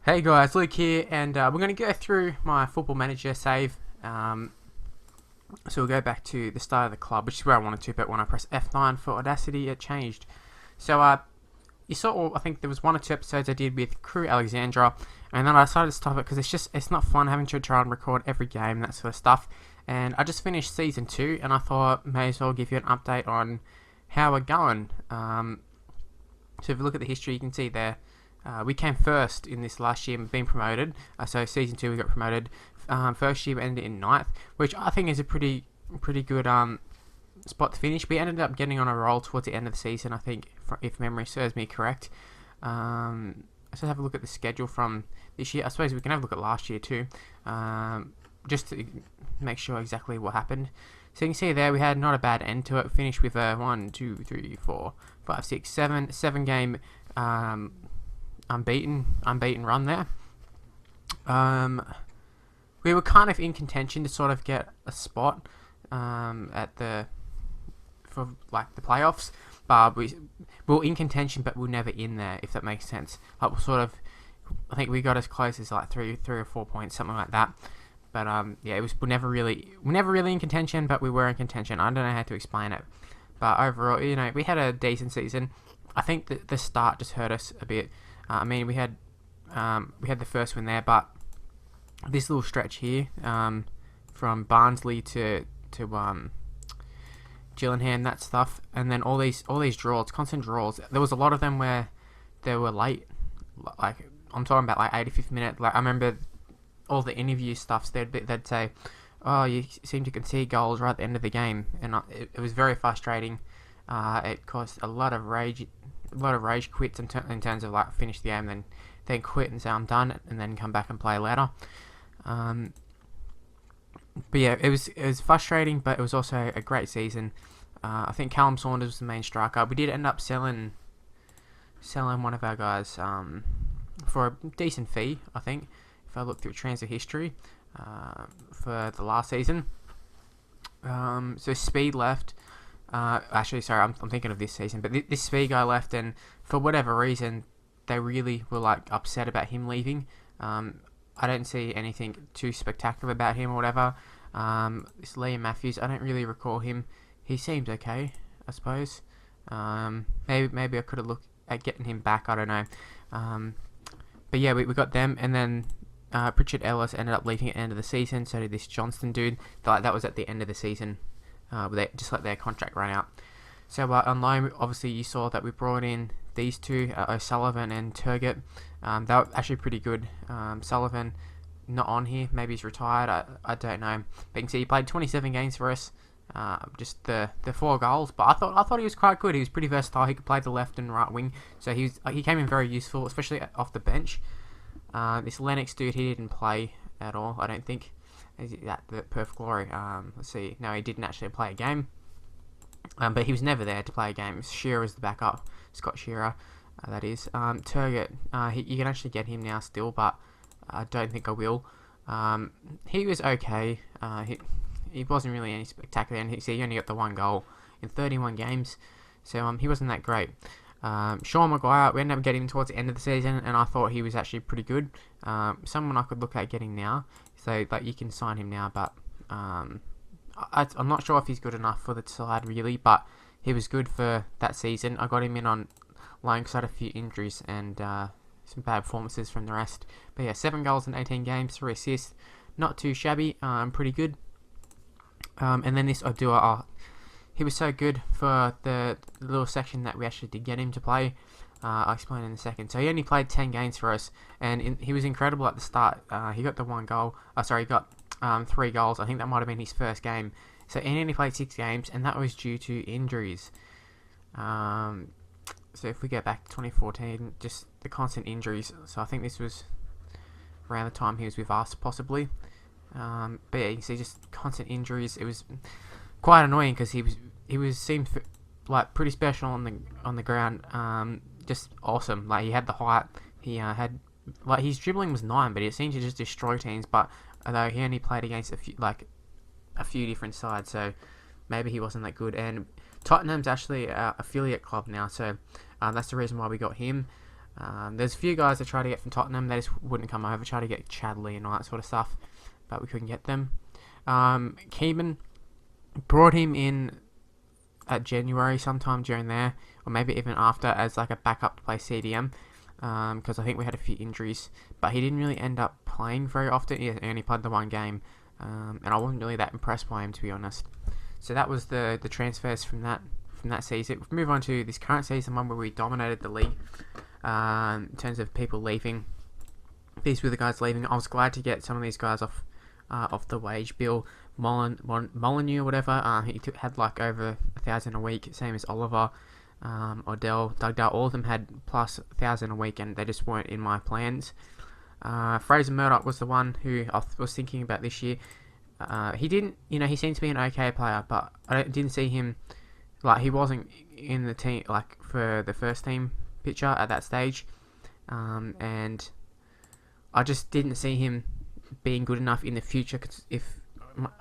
Hey guys, Luke here, and we're going to go through my Football Manager save. So we'll go back to the start of the club, which is where I wanted to, but when I press F9 for Audacity, it changed. So you saw, I think there was 1 or 2 episodes I did with Crewe Alexandra, and then I decided to stop it because it's not fun having to try and record every game, that sort of stuff. And I just finished Season 2, and I thought may as well give you an update on how we're going. So if you look at the history, you can see there, we came first in this last year and been promoted. So Season 2 we got promoted. First year we ended in 9th, which I think is a pretty good spot to finish. We ended up getting on a roll towards the end of the season, I think, if memory serves me correct. Let's have a look at the schedule from this year. I suppose we can have a look at last year too, just to make sure exactly what happened. So you can see there we had not a bad end to it. Finished with a 1, 2, 3, 4, 5, 6, 7 game unbeaten run there. We were kind of in contention to sort of get a spot for the playoffs, but we were in contention, but we were never in there, if that makes sense. Like I think we got as close as like 3 or 4 points, something like that. But yeah, we're never really in contention, but we were in contention. I don't know how to explain it, but overall, we had a decent season. I think that the start just hurt us a bit. I mean, we had the first win there, but this little stretch here, from Barnsley to Gillingham, that stuff, and then all these draws, constant draws. There was a lot of them where they were late. Like I'm talking about like 85th minute. Like I remember all the interview stuffs. They'd say, "Oh, you seem to concede goals right at the end of the game," and it was very frustrating. It caused a lot of rage quits in terms of like finish the game, then quit and say I'm done, and then come back and play later. But yeah, it was frustrating, but it was also a great season. I think Callum Saunders was the main striker. We did end up selling one of our guys for a decent fee, I think, if I look through transfer history for the last season. So Speed left. Actually, sorry, I'm thinking of this season, but this Speed guy left, and for whatever reason, they really were like upset about him leaving. I don't see anything too spectacular about him or whatever. This Liam Matthews, I don't really recall him. He seemed okay, I suppose. Maybe I could have looked at getting him back. I don't know. But yeah, we got them, and then Pritchard Ellis ended up leaving at the end of the season. So did this Johnston dude. That was at the end of the season. They just let their contract run out. So on loan, obviously you saw that we brought in these two, O'Sullivan and Turgott. They were actually pretty good. Sullivan not on here, maybe he's retired. I don't know. But you can see he played 27 games for us. Just the 4 goals, but I thought he was quite good. He was pretty versatile. He could play the left and right wing, so he came in very useful, especially off the bench. This Lennox dude, he didn't play at all, I don't think. Is that the Perth Glory? Let's see. No, he didn't actually play a game. But he was never there to play a game. Shearer's the backup. Scott Shearer, that is. Turgott, you can actually get him now still, but I don't think I will. He was okay. He wasn't really any spectacular, and he only got the 1 goal in 31 games, so he wasn't that great. Sean Maguire, we ended up getting him towards the end of the season, and I thought he was actually pretty good. Someone I could look at getting now, so like you can sign him now, but I'm not sure if he's good enough for the side really, but he was good for that season. I got him in on loan because I had a few injuries and some bad performances from the rest. But yeah, 7 goals in 18 games, 3 assists, not too shabby, pretty good. And then this Odua, he was so good for the little section that we actually did get him to play. I'll explain in a second. So he only played 10 games for us, and he was incredible at the start. He got the 1 goal. He got 3 goals. I think that might have been his first game. So he only played 6 games, and that was due to injuries. So if we get back to 2014, just the constant injuries. So I think this was around the time he was with us, possibly. But yeah, you can see just constant injuries. It was quite annoying because he seemed like pretty special on the ground. Just awesome. Like he had the height. He had like his dribbling was 9, but it seemed to just destroy teams. But although he only played against a few different sides, so maybe he wasn't that good. And Tottenham's actually an affiliate club now, so that's the reason why we got him. There's a few guys that tried to get from Tottenham. They just wouldn't come over. Tried to get Chadley and all that sort of stuff, but we couldn't get them. Keeman, brought him in at January sometime during there, or maybe even after, as like a backup to play CDM, because I think we had a few injuries, but he didn't really end up playing very often. He only played the one game, and I wasn't really that impressed by him, to be honest. So that was the transfers from that season. We'll move on to this current season, one where we dominated the league in terms of people leaving. These were the guys leaving. I was glad to get some of these guys off the wage bill. Molyneux or whatever, he had like over 1,000 a week, same as Oliver, Odell, Dugdale. All of them had plus 1,000 a week, and they just weren't in my plans. Fraser Murdoch was the one who I was thinking about this year. He didn't, he seemed to be an okay player, but I didn't see him, like, he wasn't in the team, like, for the first team picture at that stage, and I just didn't see him being good enough in the future. Cause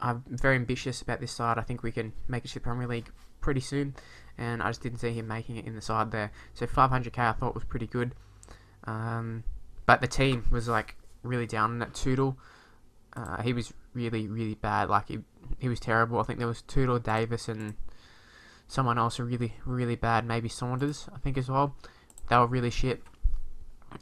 I'm very ambitious about this side. I think we can make it to the Premier League pretty soon, and I just didn't see him making it in the side there. So 500k I thought was pretty good, but the team was like really down on that. Tootle, he was really, really bad. Like he was terrible. I think there was Tootle, Davis, and someone else who really, really bad. Maybe Saunders, I think, as well. They were really shit,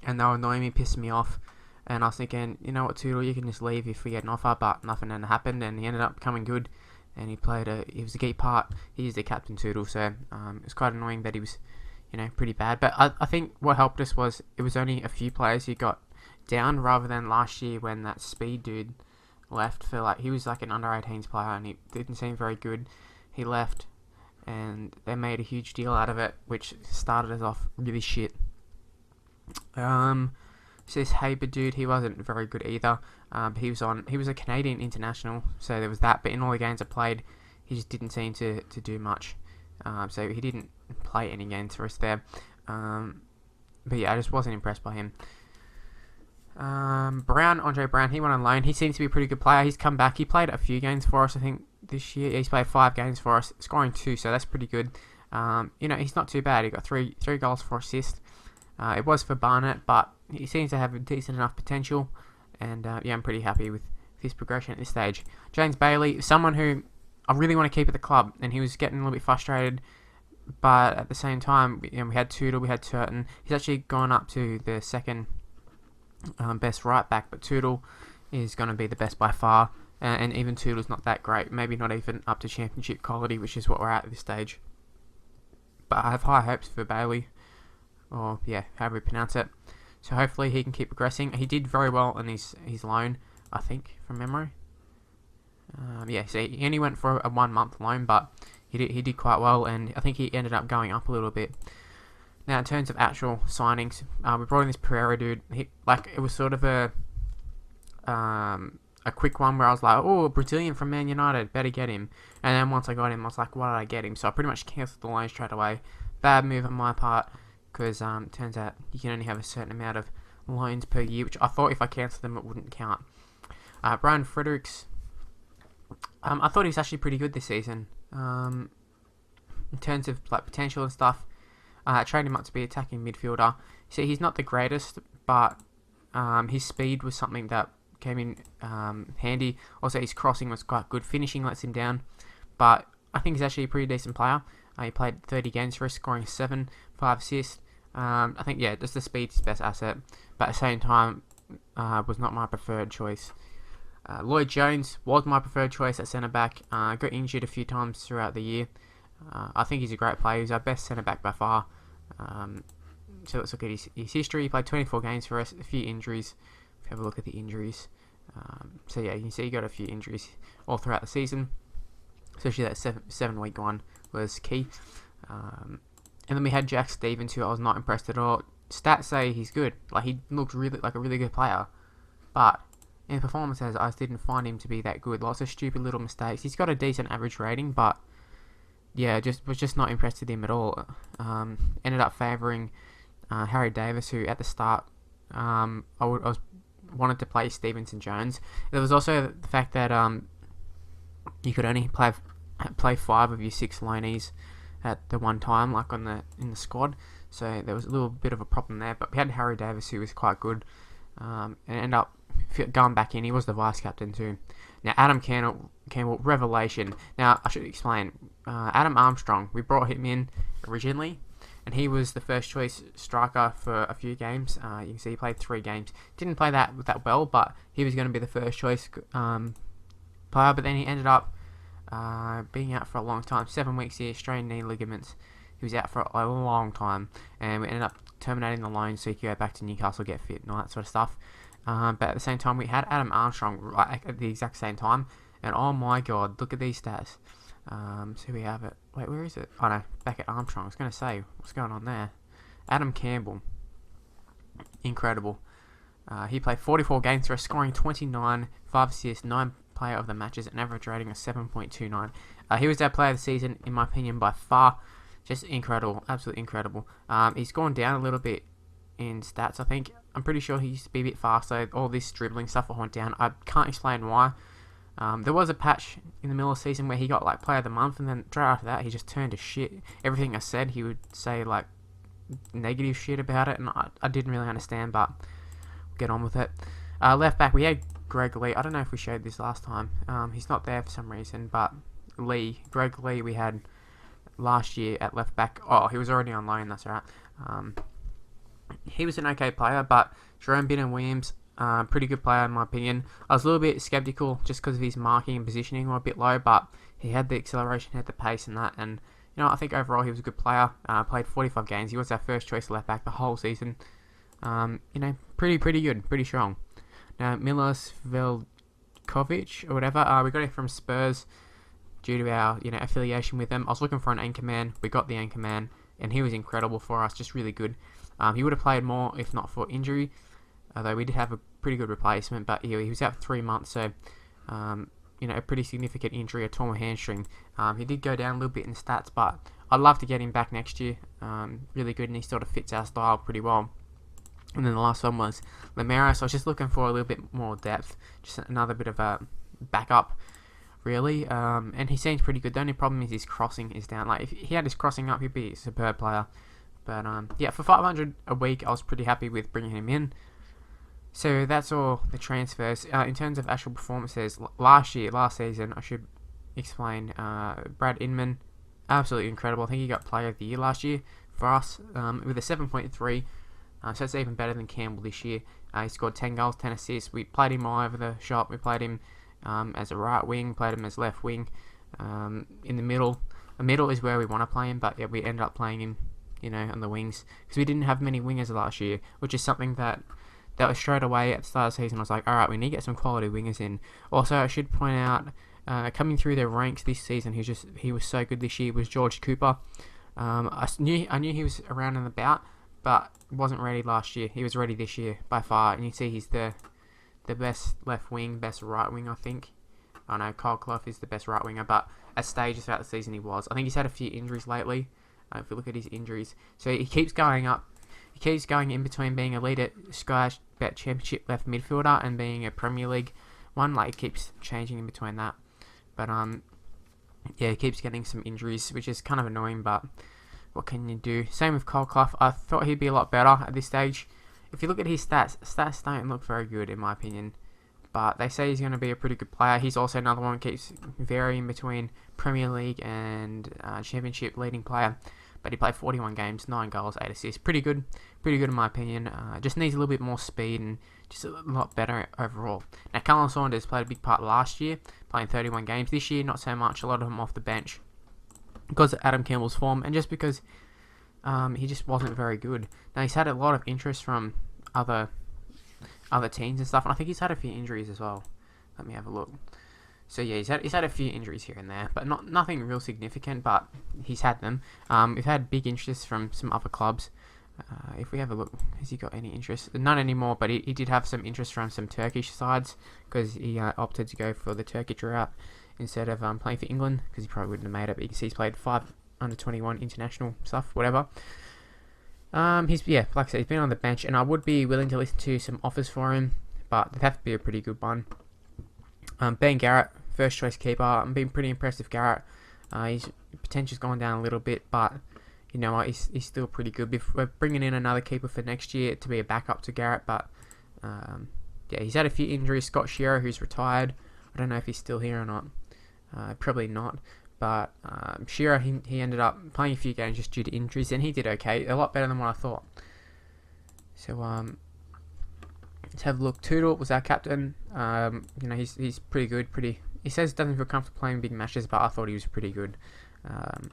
and they were annoying me, pissing me off. And I was thinking, you know what, Tootle, you can just leave if we get an offer, but nothing ever happened, and he ended up becoming good, and he was a key part. He's the captain, Tootle, so it was quite annoying that he was, pretty bad. But I think what helped us was it was only a few players who got down, rather than last year when that speed dude left for, like, he was like an under-18s player, and he didn't seem very good. He left, and they made a huge deal out of it, which started us off really shit. So this Haber dude, he wasn't very good either. He was a Canadian international, so there was that. But in all the games I played, he just didn't seem to do much. So he didn't play any games for us there. But yeah, I just wasn't impressed by him. Andre Brown, he went on loan. He seems to be a pretty good player. He's come back. He played a few games for us, I think, this year. He's played 5 games for us, scoring 2, so that's pretty good. He's not too bad. He got 3 goals, 4 assists. It was for Barnett, but he seems to have a decent enough potential, and I'm pretty happy with his progression at this stage. James Bailey, someone who I really want to keep at the club, and he was getting a little bit frustrated, but at the same time, we had Tootle, we had Turton. He's actually gone up to the second best right back, but Tootle is going to be the best by far, and even Tootle's not that great, maybe not even up to championship quality, which is what we're at this stage. But I have high hopes for Bailey, or however you pronounce it. So hopefully he can keep progressing. He did very well in his loan, I think, from memory. So he only went for a 1-month loan, but he did quite well, and I think he ended up going up a little bit. Now, in terms of actual signings, we brought in this Pereira dude. It was sort of a quick one where I was like, oh, a Brazilian from Man United, better get him. And then once I got him, I was like, why did I get him? So I pretty much cancelled the loan straight away. Bad move on my part, because turns out you can only have a certain amount of loans per year, which I thought if I cancelled them it wouldn't count. Brian Fredericks, I thought he was actually pretty good this season. In terms of like potential and stuff, I trained him up to be attacking midfielder. So he's not the greatest, but his speed was something that came in handy. Also, his crossing was quite good. Finishing lets him down, but I think he's actually a pretty decent player. He played 30 games for us, scoring 7, 5 assists. I think, just the speed's his best asset, but at the same time, was not my preferred choice. Lloyd Jones was my preferred choice at centre-back. Got injured a few times throughout the year. I think he's a great player. He's our best centre-back by far. So let's look at his history. He played 24 games for us, a few injuries. If you have a look at the injuries. You can see he got a few injuries all throughout the season. Especially that 7-week one was key. And then we had Jack Stevens, who I was not impressed at all. Stats say he's good. Like, he looked really like a really good player. But in performances, I just didn't find him to be that good. Lots of stupid little mistakes. He's got a decent average rating, but was just not impressed with him at all. Ended up favouring Harry Davis, who at the start I wanted to play Stevens and Jones. There was also the fact that you could only play 5 of your 6 loanees at the one time, like in the squad. so there was a little bit of a problem there. But we had Harry Davis, who was quite good, and ended up going back in. He was the vice captain too. Now Adam Campbell, revelation. Now I should explain. Adam Armstrong, we brought him in originally, and he was the first choice striker for a few games. You can see he played 3 games. Didn't play that well, but he was going to be the first choice player. But then he ended up being out for a long time. 7 weeks here, strained knee ligaments. He was out for a long time, and we ended up terminating the loan so he could go back to Newcastle, get fit, and all that sort of stuff. But at the same time, we had Adam Armstrong right at the exact same time, and oh my god, look at these stats. So we have it. Wait, where is it? Oh no, back at Armstrong. I was going to say, what's going on there? Adam Campbell, incredible. He played 44 games for us, scoring 29, 5 assists, 9 player of the matches, an average rating of 7.29. He was our player of the season, in my opinion, by far. Just incredible, absolutely incredible. He's gone down a little bit in stats, I think. I'm pretty sure he used to be a bit faster. All this dribbling stuff went down. I can't explain why. There was a patch in the middle of the season where he got like player of the month, and then straight after that he just turned to shit. Everything I said, he would say like negative shit about it, and I didn't really understand, but we'll get on with it. Left back, we had Greg Lee. I don't know if we showed this last time. He's not there for some reason, but Greg Lee we had last year at left back. Oh, he was already on loan, that's right. He was an okay player, but Jerome Binnon-Williams, pretty good player in my opinion. I was a little bit skeptical just because of his marking and positioning were a bit low, but he had the acceleration, had the pace and that, and I think overall he was a good player. Played 45 games. He was our first choice left back the whole season. Pretty good, pretty strong. Now Milos Velkovic or whatever, we got it from Spurs due to our affiliation with them. I was looking for an anchor man. We got the anchor man, and he was incredible for us, just really good. He would have played more if not for injury, although we did have a pretty good replacement, but he was out for 3 months, so a pretty significant injury, a torn hamstring. He did go down a little bit in stats, but I'd love to get him back next year. Really good, and he sort of fits our style pretty well. And then the last one was Lemero, so I was just looking for a little bit more depth, just another bit of a backup, really. And he seems pretty good. The only problem is his crossing is down. Like, if he had his crossing up, he'd be a superb player. But yeah, for 500 a week, I was pretty happy with bringing him in. So that's all the transfers. In terms of actual performances, last season, I should explain. Brad Inman, absolutely incredible. I think he got Player of the Year last year for us with a 7.3. So it's even better than Campbell this year. He scored 10 goals, 10 assists. We played him all over the shop. We played him as a right wing, played him as left wing. In the middle. The middle is where we want to play him, but yeah, we ended up playing him, on the wings. Because we didn't have many wingers last year, which is something that was straight away at the start of the season. I was like, alright, we need to get some quality wingers in. Also, I should point out, coming through the ranks this season, he was so good this year, was George Cooper. I knew he was around and about, but wasn't ready last year. He was ready this year by far, and you see he's the best left wing, best right wing, I think. I know Kyle Clough is the best right winger, but at stages throughout the season he was. I think he's had a few injuries lately. If you look at his injuries, so he keeps going up. He keeps going in between being a lead at Sky Bet Championship left midfielder and being a Premier League one. Like, he keeps changing in between that. But yeah, he keeps getting some injuries, which is kind of annoying. But what can you do? Same with Kyle Clough. I thought he'd be a lot better at this stage. If you look at his stats don't look very good in my opinion. But they say he's going to be a pretty good player. He's also another one who keeps varying between Premier League and Championship leading player. But he played 41 games, 9 goals, 8 assists. Pretty good in my opinion. Just needs a little bit more speed and just a lot better overall. Now, Callum Saunders played a big part last year, playing 31 games. This year, not so much. A lot of them off the bench because of Adam Campbell's form and just because he just wasn't very good. Now, he's had a lot of interest from other teams and stuff, and I think he's had a few injuries as well. Let me have a look. So yeah, he's had a few injuries here and there, but nothing real significant. But he's had them. We've had big interest from some other clubs. If we have a look, has he got any interest? None anymore, but he did have some interest from some Turkish sides because he opted to go for the Turkish route instead of playing for England because he probably wouldn't have made it. But you can see he's played 5 under-21 international stuff, whatever. Like I said, he's been on the bench, and I would be willing to listen to some offers for him, but they'd have to be a pretty good one. Ben Garrett, first choice keeper. I'm being pretty impressed with Garrett. His potential's gone down a little bit, but you know what, he's still pretty good. We're bringing in another keeper for next year to be a backup to Garrett, but yeah, he's had a few injuries. Scott Shearer, who's retired, I don't know if he's still here or not. Probably not. But Shearer, he ended up playing a few games just due to injuries, and he did okay, a lot better than what I thought. So let's have a look. Tootle was our captain. You know, he's pretty good. He says he doesn't feel comfortable playing big matches, but I thought he was pretty good.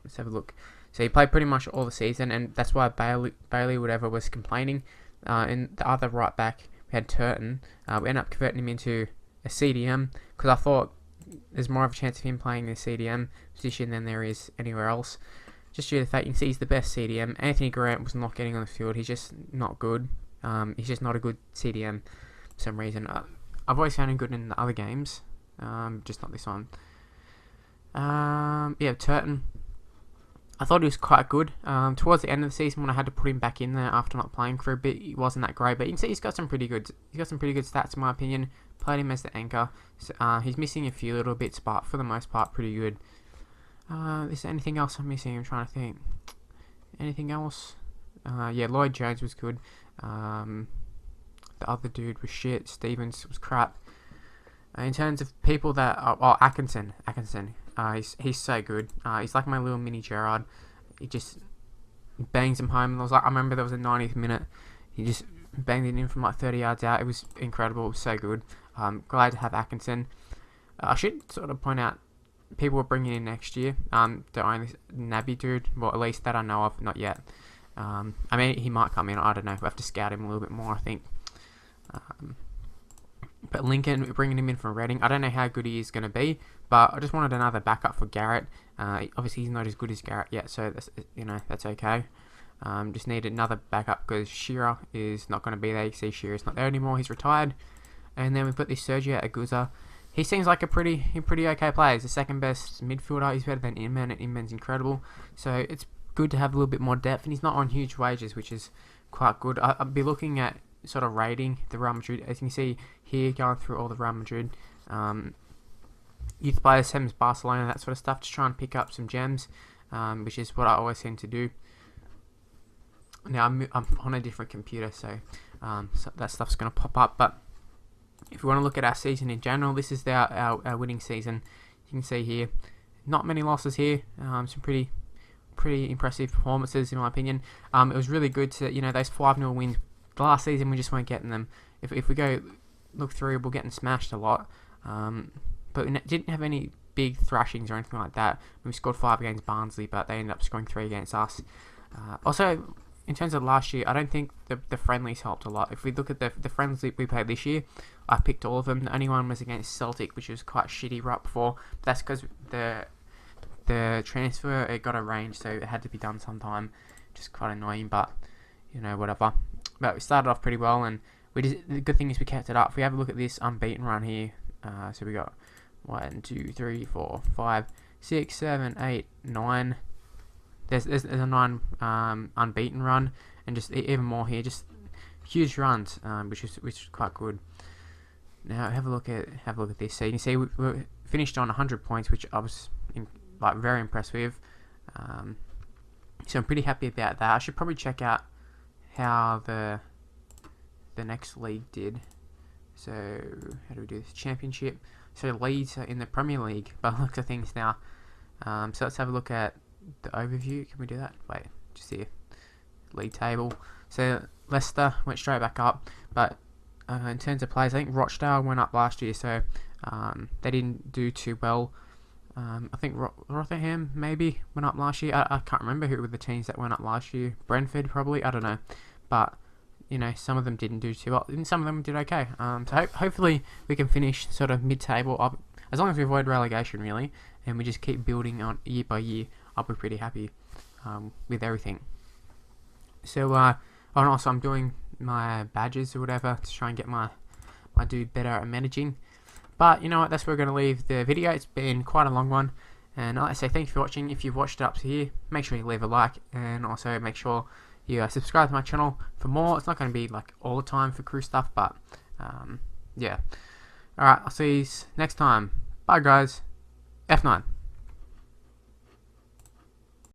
Let's have a look. So he played pretty much all the season, and that's why Bailey whatever was complaining. In the other right back, we had Turton. We ended up converting him into a CDM because I thought there's more of a chance of him playing in the CDM position than there is anywhere else. Just due to the fact you can see he's the best CDM. Anthony Grant was not getting on the field. He's just not good. He's just not a good CDM for some reason. I've always found him good in the other games, just not this one. Yeah, Turton. I thought he was quite good. Towards the end of the season, when I had to put him back in there after not playing for a bit, he wasn't that great. But you can see he's got some pretty good. He's got some pretty good stats in my opinion. Played him as the anchor. So, he's missing a few little bits, but for the most part, pretty good. Is there anything else I'm missing? I'm trying to think. Anything else? Yeah, Lloyd Jones was good. The other dude was shit. Stevens was crap. In terms of people that Atkinson. He's so good. He's like my little mini Gerrard. He just bangs him home. I remember there was a 90th minute. He just banged it in from like 30 yards out. It was incredible. It was so good. Glad to have Atkinson. I should sort of point out people we're bringing in next year. The only Nabby dude. Well, at least that I know of. Not yet. I mean, he might come in. I don't know. We'll have to scout him a little bit more, I think. But Lincoln, we're bringing him in from Reading. I don't know how good he is going to be, but I just wanted another backup for Garrett. Obviously, he's not as good as Garrett yet, so that's, that's okay. Just need another backup because Shearer is not going to be there. You can see Shearer's not there anymore. He's retired. And then we put this Sergio Aguza. He seems like a pretty okay player. He's the second best midfielder. He's better than Inman, and Inman's incredible. So it's good to have a little bit more depth, and he's not on huge wages, which is quite good. I'll be looking at sort of rating the Real Madrid, as you can see here, going through all the Real Madrid youth players, same as Barcelona, that sort of stuff, just try and pick up some gems, which is what I always seem to do. Now I'm on a different computer, so that stuff's going to pop up, but if you want to look at our season in general, this is our winning season. You can see here, not many losses here, some pretty impressive performances in my opinion. It was really good to, those 5-0 wins. The last season we just weren't getting them. If we go look through, we're getting smashed a lot. But we didn't have any big thrashings or anything like that. We scored 5 against Barnsley, but they ended up scoring 3 against us. Also, in terms of last year, I don't think the friendlies helped a lot. If we look at the friendlies we played this year, I picked all of them. The only one was against Celtic, which was quite shitty right before. But that's because the transfer, it got arranged, so it had to be done sometime. Just quite annoying, but whatever. But we started off pretty well, and the good thing is we kept it up. If we have a look at this unbeaten run here, so we got 1, 2, 3, 4, 5, 6, 7, 8, 9. There's a 9 unbeaten run, and just even more here, just huge runs, which is quite good. Now have a look at this. So you can see we finished on 100 points, which I was very impressed with. So I'm pretty happy about that. I should probably check out how the next league did. So how do we do this? Championship. So Leeds are in the Premier League by the looks of things now. So let's have a look at the overview. Can we do that? Wait, just here. League table. So Leicester went straight back up, but in terms of players, I think Rochdale went up last year, so they didn't do too well. I think Rotherham maybe went up last year. I can't remember who were the teams that went up last year. Brentford probably, I don't know. But, some of them didn't do too well, and some of them did okay. So hopefully we can finish sort of mid-table up, as long as we avoid relegation really, and we just keep building on year by year. I'll be pretty happy with everything. So, and also I'm doing my badges or whatever to try and get my dude better at managing. But you know what, that's where we're going to leave the video. It's been quite a long one, and I'd like to say thank you for watching. If you've watched it up to here, make sure you leave a like, and also make sure you subscribe to my channel for more. It's not going to be like all the time for Crewe stuff, but yeah. Alright, I'll see you next time. Bye guys. F9.